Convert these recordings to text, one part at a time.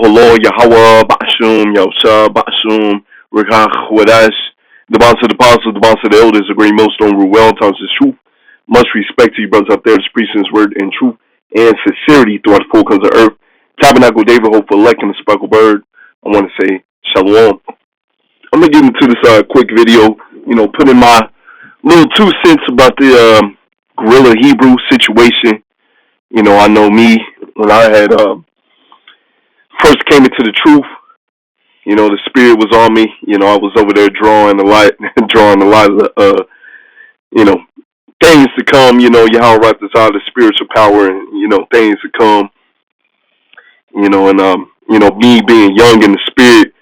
Lord Yahweh, Bashum, Yosha, Bashum, Rekach, Wadash, the bounce of the apostles, the bounce of the elders, the great millstone, rule well, times the truth. Much respect to you, brothers out there, the preaching his word in truth and sincerity throughout the four corners of earth. Tabernacle David, hope for elect and the speckled bird. I want to say shalom. I'm going to get into this quick video, put in my little 2 cents about the Gorilla Hebrew situation. I know me, when I had first came into the truth, the spirit was on me. I was over there drawing a lot of, things to come, Yahweh wrapped us out of spiritual power and, things to come, me being young in the spirit,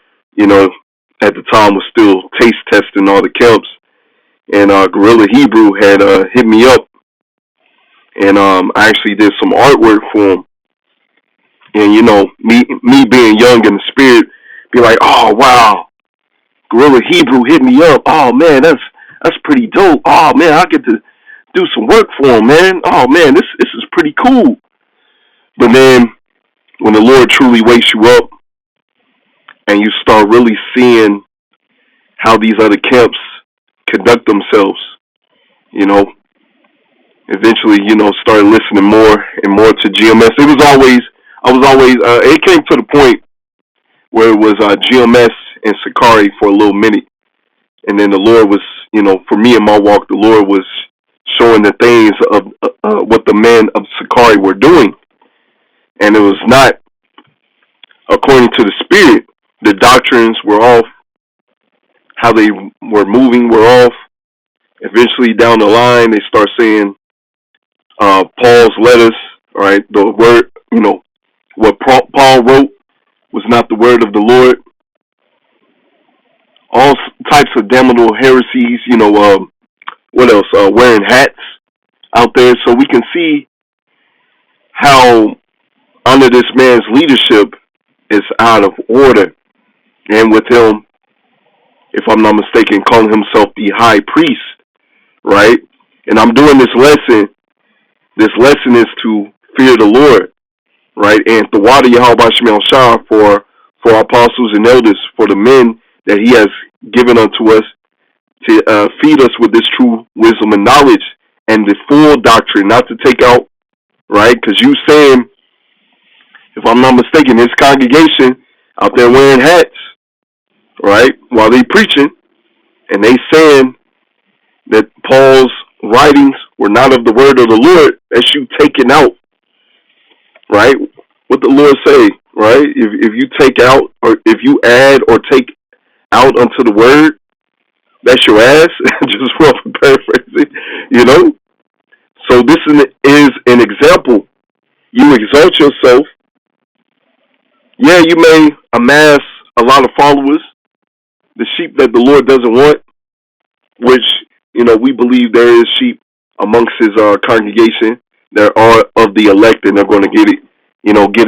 at the time was still taste testing all the camps. And Gorilla Hebrew had hit me up, and I actually did some artwork for him. And me being young in the spirit, be like, oh wow, Gorilla Hebrew hit me up. Oh man, that's pretty dope. Oh man, I get to do some work for him, man. Oh man, this is pretty cool. But then when the Lord truly wakes you up and you start really seeing how these other camps conduct themselves, eventually, started listening more and more to GMS. It came to the point where it was GMS and Sakari for a little minute. And then the Lord was, for me in my walk, the Lord was showing the things of what the men of Sakari were doing. And it was not according to the spirit. The doctrines were off. How they were moving were off. Eventually down the line, they start saying Paul's letters, all right, the word, what Paul wrote was not the word of the Lord. All types of damnable heresies, what else? Wearing hats out there. So we can see how under this man's leadership is out of order. And with him, if I'm not mistaken, calling himself the high priest, right? And I'm doing this lesson. This lesson is to fear the Lord, right? And the water Yahweh Shemel Shah for our apostles and elders, for the men that he has given unto us to feed us with this true wisdom and knowledge and the full doctrine, not to take out, right? Because you saying, if I'm not mistaken, this congregation out there wearing hats, right, while they preaching, and they saying that Paul's writings were not of the word of the Lord, that's you taking out, right? What the Lord say, right? If you take out, or if you add or take out unto the word, that's your ass. Just rough paraphrasing, So this is an example. You exalt yourself. Yeah, you may amass a lot of followers, the sheep that the Lord doesn't want, which, we believe there is sheep amongst his congregation. There are of the elect, and they're going to get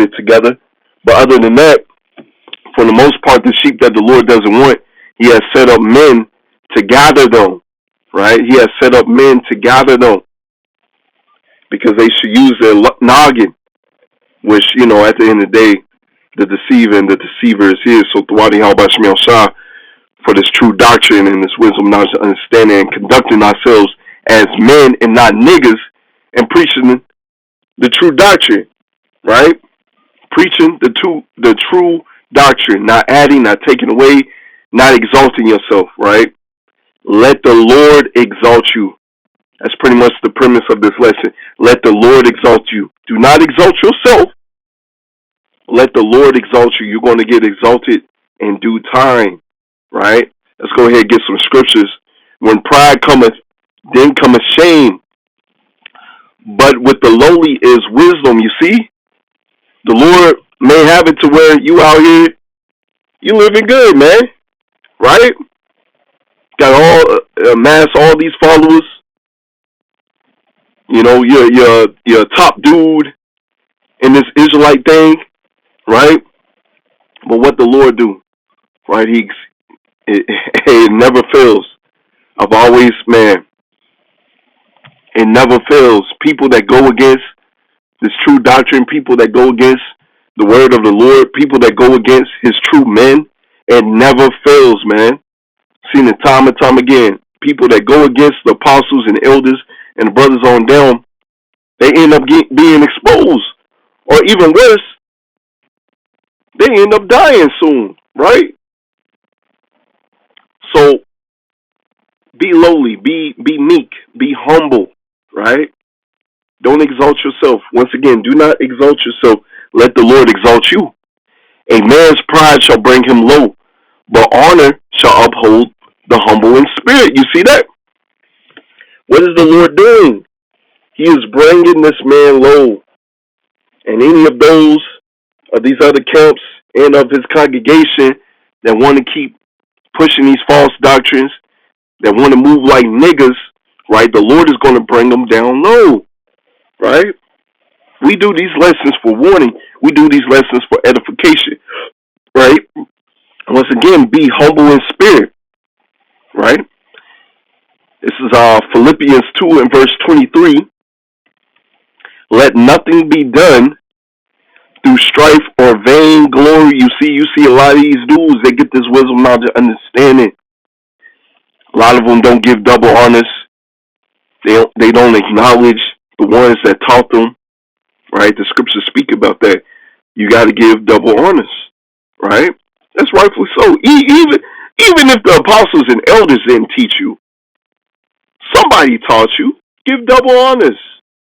it together. But other than that, for the most part, the sheep that the Lord doesn't want, he has set up men to gather them, right? He has set up men to gather them because they should use their noggin, which, at the end of the day, the deceiver is his. So, Thawadi Halbah Shemel Shah, for this true doctrine and this wisdom, knowledge, understanding, and conducting ourselves as men and not niggas, and preaching the true doctrine, right? Preaching the true doctrine, not adding, not taking away, not exalting yourself, right? Let the Lord exalt you. That's pretty much the premise of this lesson. Let the Lord exalt you. Do not exalt yourself. Let the Lord exalt you. You're going to get exalted in due time, right? Let's go ahead and get some scriptures. When pride cometh, then cometh shame. But with the lowly is wisdom. You see, the Lord may have it to where you out here, you living good, man, right? Got amass all these followers. You're a top dude in this Israelite thing, right? But what the Lord do, right? It never fails. I've always, it never fails. People that go against this true doctrine, people that go against the word of the Lord, people that go against his true men, it never fails, man. Seen it time and time again. People that go against the apostles and elders and the brothers on down, they end up being exposed. Or even worse, they end up dying soon, right? So be lowly, be meek, be humble, right? Don't exalt yourself. Once again, do not exalt yourself. Let the Lord exalt you. A man's pride shall bring him low, but honor shall uphold the humble in spirit. You see that? What is the Lord doing? He is bringing this man low. And any of those of these other camps and of his congregation that want to keep pushing these false doctrines, that want to move like niggas, right? The Lord is going to bring them down low, right? We do these lessons for warning. We do these lessons for edification, right? Once again, be humble in spirit, right? This is Philippians 2 and verse 23. Let nothing be done through strife or vain glory. You see a lot of these dudes, they get this wisdom, knowledge, and understanding. A lot of them don't give double honors. They don't acknowledge the ones that taught them, right? The scriptures speak about that. You got to give double honors, right? That's rightfully so. Even if the apostles and elders didn't teach you, somebody taught you. Give double honors,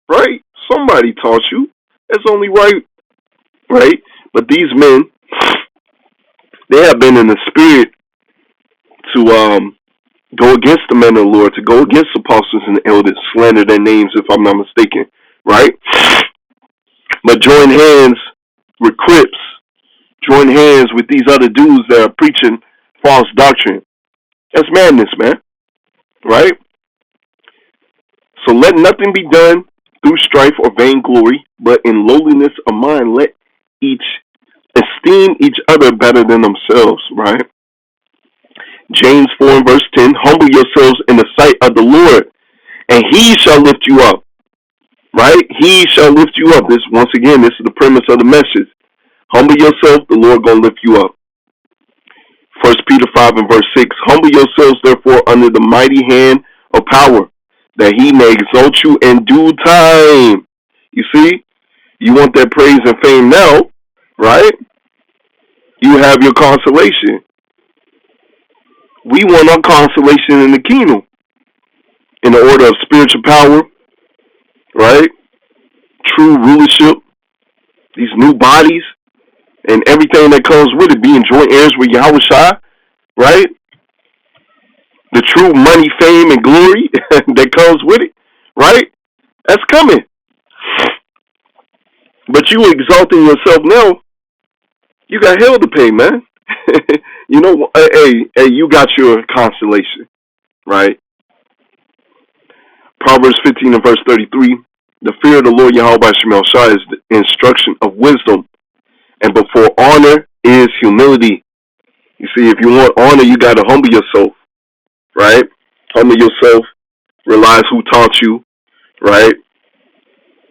right? Somebody taught you. That's only right, right? But these men, they have been in the spirit to go against the men of the Lord, to go against apostles and elders, slander their names, if I'm not mistaken, right? But join hands with Crips, join hands with these other dudes that are preaching false doctrine. That's madness, man, right? So let nothing be done through strife or vainglory, but in lowliness of mind let each esteem each other better than themselves, right? James 4 and verse 10, humble yourselves in the sight of the Lord, and he shall lift you up, right? He shall lift you up. Once again, this is the premise of the message. Humble yourself, the Lord gonna lift you up. 1 Peter 5 and verse 6, humble yourselves therefore under the mighty hand of power, that he may exalt you in due time. You see, you want that praise and fame now, right? You have your consolation. We want our consolation in the kingdom, in the order of spiritual power, right? True rulership, these new bodies, and everything that comes with it, being joint heirs with Yahushua, right? The true money, fame, and glory that comes with it, right? That's coming. But you exalting yourself now, you got hell to pay, man. You know, hey, you got your consolation, right? Proverbs 15 and verse 33, the fear of the Lord Yahweh Shemel Shah is the instruction of wisdom, and before honor is humility. You see, if you want honor, you got to humble yourself, right? Humble yourself, realize who taught you, right?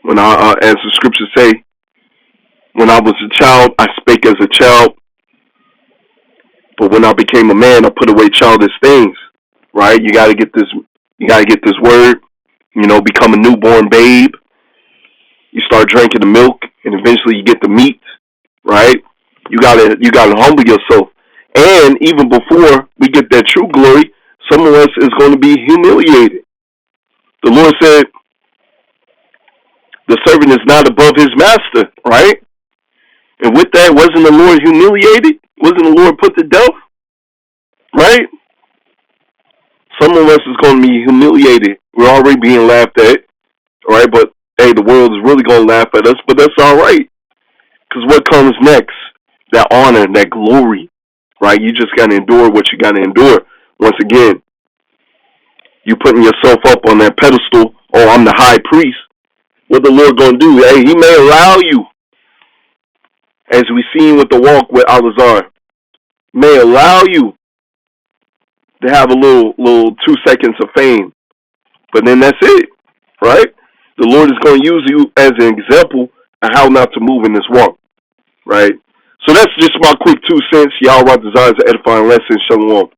When as the scriptures say, when I was a child, I spake as a child, but when I became a man, I put away childish things, right? You got to get this. You got to get this word. You know, become a newborn babe. You start drinking the milk, and eventually you get the meat, right? You gotta humble yourself. And even before we get that true glory, some of us is going to be humiliated. The Lord said, the servant is not above his master, right? And with that, wasn't the Lord humiliated? Wasn't the Lord put to death? Right? Some of us is going to be humiliated. We're already being laughed at, right? But, hey, the world is really going to laugh at us, but that's all right. Because what comes next? That honor, that glory, right? You just got to endure what you got to endure. Once again, you putting yourself up on that pedestal, oh, I'm the high priest. What the Lord going to do? Hey, he may allow you, as we seen with the walk with Alazar, may allow you to have a little 2 seconds of fame. But then that's it, right? The Lord is going to use you as an example of how not to move in this walk. right? So that's just my quick 2 cents. Y'all, about desires of edifying lesson. Shalom.